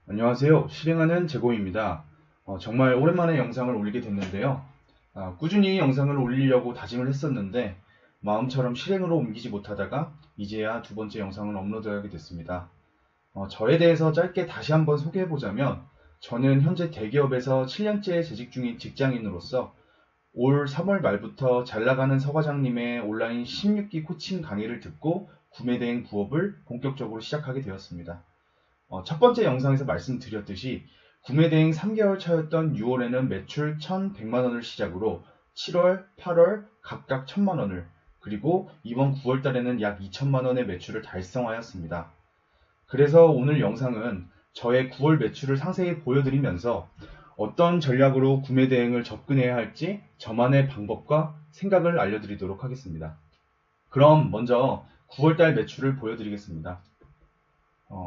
안녕하세요. 실행하는 제고입니다. 정말 오랜만에 영상을 올리게 됐는데요. 꾸준히 영상을 올리려고 다짐을 했었는데 마음처럼 실행으로 옮기지 못하다가 이제야 두 번째 영상을 업로드하게 됐습니다. 저에 대해서 짧게 다시 한번 소개해보자면 저는 현재 대기업에서 7년째 재직 중인 직장인으로서 올 3월 말부터 잘나가는 서과장님의 온라인 16기 코칭 강의를 듣고 구매대행 부업을 본격적으로 시작하게 되었습니다. 첫 번째 영상에서 말씀드렸듯이 구매대행 3개월 차였던 6월에는 매출 1,100만원을 시작으로 7월, 8월 각각 1,000만원을 그리고 이번 9월 달에는 약 2천만원의 매출을 달성하였습니다. 그래서 오늘 영상은 저의 9월 매출을 상세히 보여드리면서 어떤 전략으로 구매대행을 접근해야 할지 저만의 방법과 생각을 알려드리도록 하겠습니다. 그럼 먼저 9월달 매출을 보여드리겠습니다.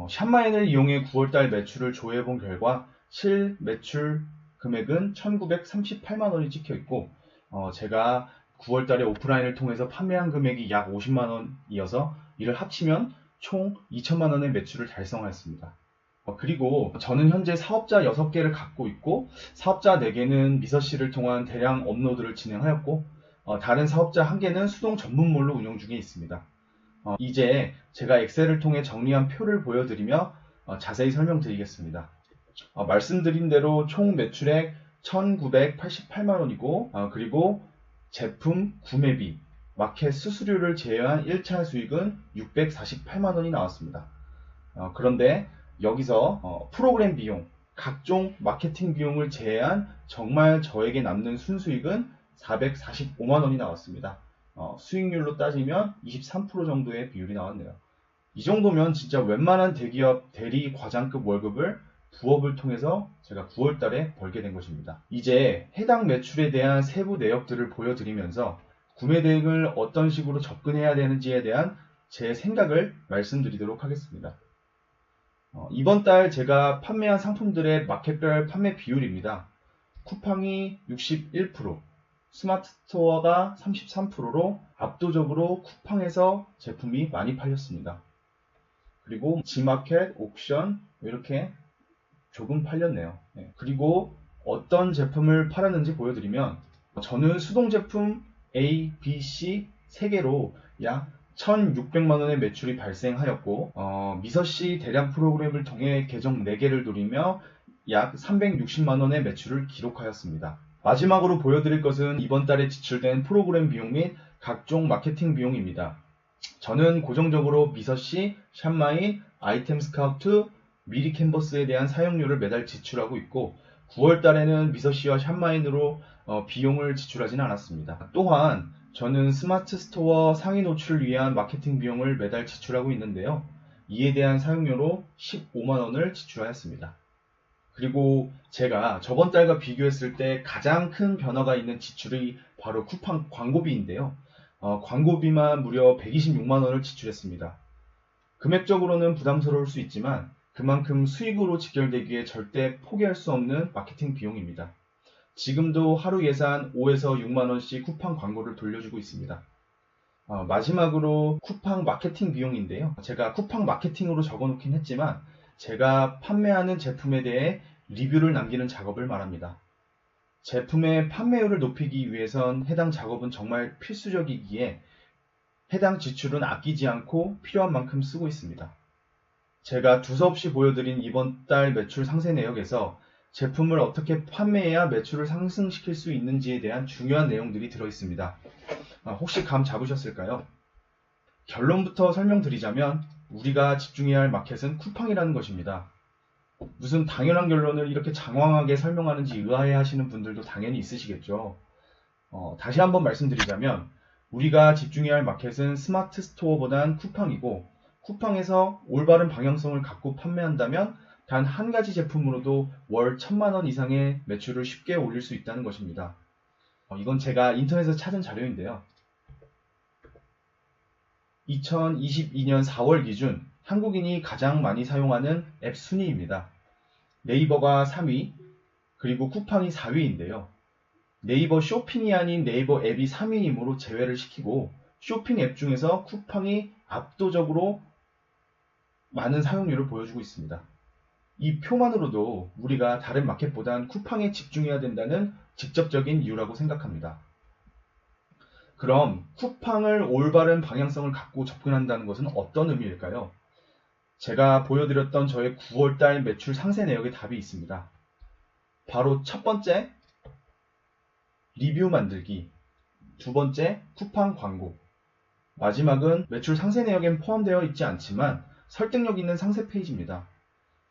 샵마인을 이용해 9월달 매출을 조회해본 결과 실 매출 금액은 1938만원이 찍혀있고 제가 9월달에 오프라인을 통해서 판매한 금액이 약 50만원이어서 이를 합치면 총 2천만원의 매출을 달성하였습니다. 그리고 저는 현재 사업자 6개를 갖고 있고 사업자 4개는 미서씨를 통한 대량 업로드를 진행하였고 다른 사업자 1개는 수동 전문몰로 운영 중에 있습니다. 이제 제가 엑셀을 통해 정리한 표를 보여드리며 자세히 설명드리겠습니다. 말씀드린 대로 총 매출액 1988만원이고 그리고 제품 구매비, 마켓 수수료를 제외한 1차 수익은 648만원이 나왔습니다. 그런데 여기서 프로그램 비용, 각종 마케팅 비용을 제외한 정말 저에게 남는 순수익은 445만원이 나왔습니다. 수익률로 따지면 23% 정도의 비율이 나왔네요. 이 정도면 진짜 웬만한 대기업 대리 과장급 월급을 부업을 통해서 제가 9월 달에 벌게 된 것입니다. 이제 해당 매출에 대한 세부 내역들을 보여드리면서 구매 대행을 어떤 식으로 접근해야 되는지에 대한 제 생각을 말씀드리도록 하겠습니다. 이번 달 제가 판매한 상품들의 마켓별 판매 비율입니다. 쿠팡이 61%, 스마트 스토어가 33%로 압도적으로 쿠팡에서 제품이 많이 팔렸습니다. 그리고 G마켓, 옥션 이렇게 조금 팔렸네요. 그리고 어떤 제품을 팔았는지 보여드리면 저는 수동 제품 A, B, C 3개로 약 1,600만원의 매출이 발생하였고 미서씨 대량 프로그램을 통해 계정 4개를 돌리며 약 360만원의 매출을 기록하였습니다. 마지막으로 보여드릴 것은 이번 달에 지출된 프로그램 비용 및 각종 마케팅 비용입니다. 저는 고정적으로 미서씨, 샵마인, 아이템 스카우트, 미리 캔버스에 대한 사용료를 매달 지출하고 있고 9월 달에는 미서씨와 샵마인으로 비용을 지출하지는 않았습니다. 또한 저는 스마트 스토어 상위 노출을 위한 마케팅 비용을 매달 지출하고 있는데요. 이에 대한 사용료로 15만원을 지출하였습니다. 그리고 제가 저번 달과 비교했을 때 가장 큰 변화가 있는 지출이 바로 쿠팡 광고비인데요. 광고비만 무려 126만원을 지출했습니다. 금액적으로는 부담스러울 수 있지만 그만큼 수익으로 직결되기에 절대 포기할 수 없는 마케팅 비용입니다. 지금도 하루 예산 5에서 6만원씩 쿠팡 광고를 돌려주고 있습니다. 마지막으로 쿠팡 마케팅 비용인데요. 제가 쿠팡 마케팅으로 적어놓긴 했지만 제가 판매하는 제품에 대해 리뷰를 남기는 작업을 말합니다. 제품의 판매율을 높이기 위해선 해당 작업은 정말 필수적이기에 해당 지출은 아끼지 않고 필요한 만큼 쓰고 있습니다. 제가 두서없이 보여드린 이번 달 매출 상세 내역에서 제품을 어떻게 판매해야 매출을 상승시킬 수 있는지에 대한 중요한 내용들이 들어있습니다. 혹시 감 잡으셨을까요? 결론부터 설명드리자면 우리가 집중해야 할 마켓은 쿠팡이라는 것입니다. 무슨 당연한 결론을 이렇게 장황하게 설명하는지 의아해 하시는 분들도 당연히 있으시겠죠. 다시 한번 말씀드리자면 우리가 집중해야 할 마켓은 스마트 스토어보단 쿠팡이고 쿠팡에서 올바른 방향성을 갖고 판매한다면 단 한 가지 제품으로도 월 1,000만원 이상의 매출을 쉽게 올릴 수 있다는 것입니다. 이건 제가 인터넷에서 찾은 자료인데요. 2022년 4월 기준 한국인이 가장 많이 사용하는 앱 순위입니다. 네이버가 3위, 그리고 쿠팡이 4위인데요. 네이버 쇼핑이 아닌 네이버 앱이 3위이므로 제외를 시키고 쇼핑 앱 중에서 쿠팡이 압도적으로 많은 사용률을 보여주고 있습니다. 이 표만으로도 우리가 다른 마켓보단 쿠팡에 집중해야 된다는 직접적인 이유라고 생각합니다. 그럼 쿠팡을 올바른 방향성을 갖고 접근한다는 것은 어떤 의미일까요? 제가 보여드렸던 저의 9월달 매출 상세 내역에 답이 있습니다. 바로 첫 번째, 리뷰 만들기. 두 번째, 쿠팡 광고. 마지막은 매출 상세 내역엔 포함되어 있지 않지만 설득력 있는 상세 페이지입니다.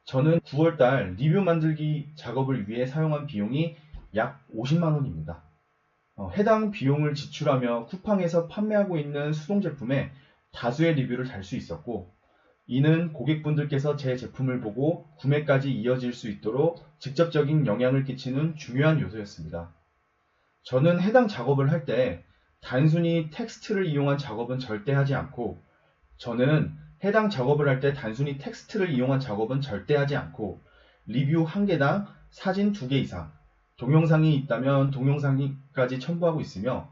저는 9월달 리뷰 만들기 작업을 위해 사용한 비용이 약 50만원입니다. 해당 비용을 지출하며 쿠팡에서 판매하고 있는 수동 제품에 다수의 리뷰를 달 수 있었고, 이는 고객분들께서 제 제품을 보고 구매까지 이어질 수 있도록 직접적인 영향을 끼치는 중요한 요소였습니다. 저는 해당 작업을 할 때 단순히 텍스트를 이용한 작업은 절대 하지 않고, 리뷰 한 개당 사진 2개 이상, 동영상이 있다면 동영상까지 첨부하고 있으며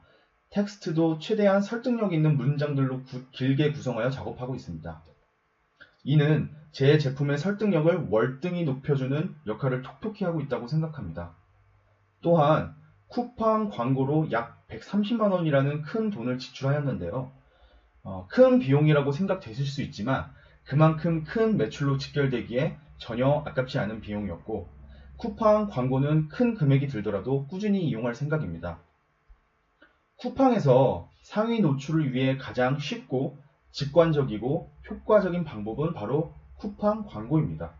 텍스트도 최대한 설득력 있는 문장들로 길게 구성하여 작업하고 있습니다. 이는 제 제품의 설득력을 월등히 높여주는 역할을 톡톡히 하고 있다고 생각합니다. 또한 쿠팡 광고로 약 130만원이라는 큰 돈을 지출하였는데요. 큰 비용이라고 생각되실 수 있지만 그만큼 큰 매출로 직결되기에 전혀 아깝지 않은 비용이었고, 쿠팡 광고는 큰 금액이 들더라도 꾸준히 이용할 생각입니다. 쿠팡에서 상위 노출을 위해 가장 쉽고 직관적이고 효과적인 방법은 바로 쿠팡 광고입니다.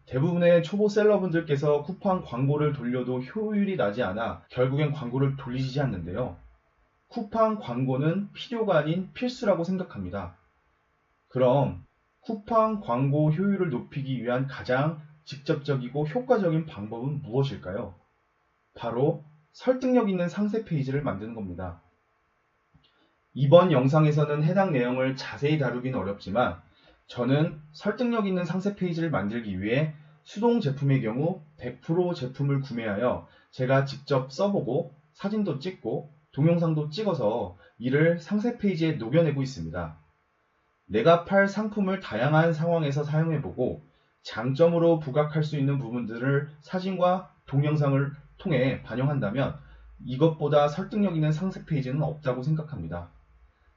대부분의 초보 셀러분들께서 쿠팡 광고를 돌려도 효율이 나지 않아 결국엔 광고를 돌리시지 않는데요. 쿠팡 광고는 필요가 아닌 필수라고 생각합니다. 그럼 쿠팡 광고 효율을 높이기 위한 가장 직접적이고 효과적인 방법은 무엇일까요? 바로 설득력 있는 상세 페이지를 만드는 겁니다. 이번 영상에서는 해당 내용을 자세히 다루긴 어렵지만 저는 설득력 있는 상세 페이지를 만들기 위해 수동 제품의 경우 100% 제품을 구매하여 제가 직접 써보고 사진도 찍고 동영상도 찍어서 이를 상세 페이지에 녹여내고 있습니다. 내가 팔 상품을 다양한 상황에서 사용해보고 장점으로 부각할 수 있는 부분들을 사진과 동영상을 통해 반영한다면 이것보다 설득력 있는 상세 페이지는 없다고 생각합니다.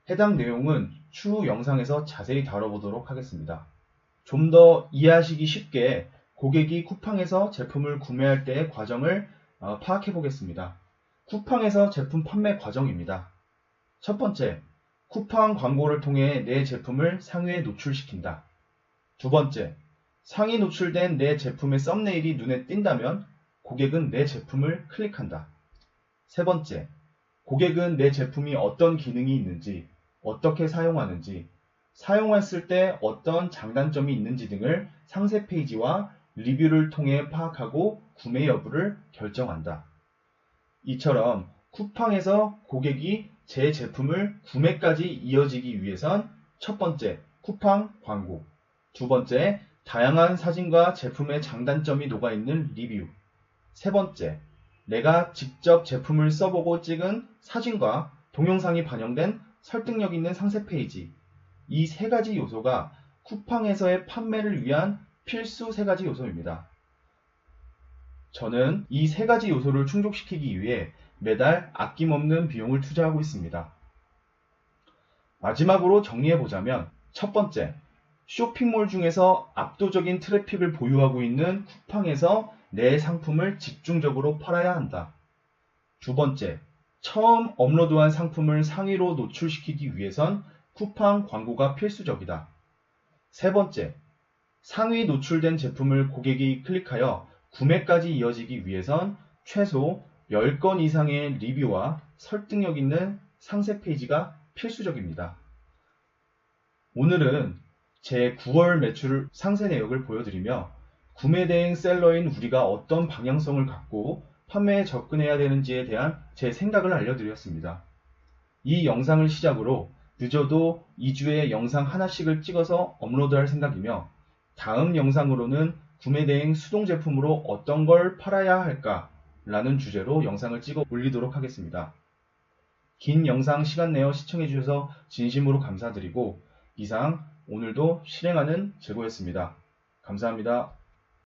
해당 내용은 추후 영상에서 자세히 다뤄보도록 하겠습니다. 좀 더 이해하시기 쉽게 고객이 쿠팡에서 제품을 구매할 때의 과정을 파악해 보겠습니다. 쿠팡에서 제품 판매 과정입니다. 첫 번째, 쿠팡 광고를 통해 내 제품을 상위에 노출시킨다. 두 번째, 상위 노출된 내 제품의 썸네일이 눈에 띈다면 고객은 내 제품을 클릭한다. 세 번째, 고객은 내 제품이 어떤 기능이 있는지, 어떻게 사용하는지, 사용했을 때 어떤 장단점이 있는지 등을 상세 페이지와 리뷰를 통해 파악하고 구매 여부를 결정한다. 이처럼 쿠팡에서 고객이 제 제품을 구매까지 이어지기 위해선 첫 번째, 쿠팡 광고, 두 번째, 다양한 사진과 제품의 장단점이 녹아있는 리뷰, 세 번째, 내가 직접 제품을 써보고 찍은 사진과 동영상이 반영된 설득력 있는 상세 페이지, 이 세 가지 요소가 쿠팡에서의 판매를 위한 필수 세 가지 요소입니다. 저는 이 세 가지 요소를 충족시키기 위해 매달 아낌없는 비용을 투자하고 있습니다. 마지막으로 정리해보자면 첫 번째, 쇼핑몰 중에서 압도적인 트래픽을 보유하고 있는 쿠팡에서 내 상품을 집중적으로 팔아야 한다. 두 번째, 처음 업로드한 상품을 상위로 노출시키기 위해선 쿠팡 광고가 필수적이다. 세 번째, 상위 노출된 제품을 고객이 클릭하여 구매까지 이어지기 위해선 최소 10건 이상의 리뷰와 설득력 있는 상세 페이지가 필수적입니다. 오늘은 제 9월 매출 상세 내역을 보여드리며 구매 대행 셀러인 우리가 어떤 방향성을 갖고 판매에 접근해야 되는지에 대한 제 생각을 알려드렸습니다. 이 영상을 시작으로 늦어도 2주에 영상 하나씩을 찍어서 업로드할 생각이며 다음 영상으로는 구매 대행 수동 제품으로 어떤 걸 팔아야 할까 라는 주제로 영상을 찍어 올리도록 하겠습니다. 긴 영상 시간 내어 시청해 주셔서 진심으로 감사드리고 이상 오늘도 실행하는 재고였습니다. 감사합니다.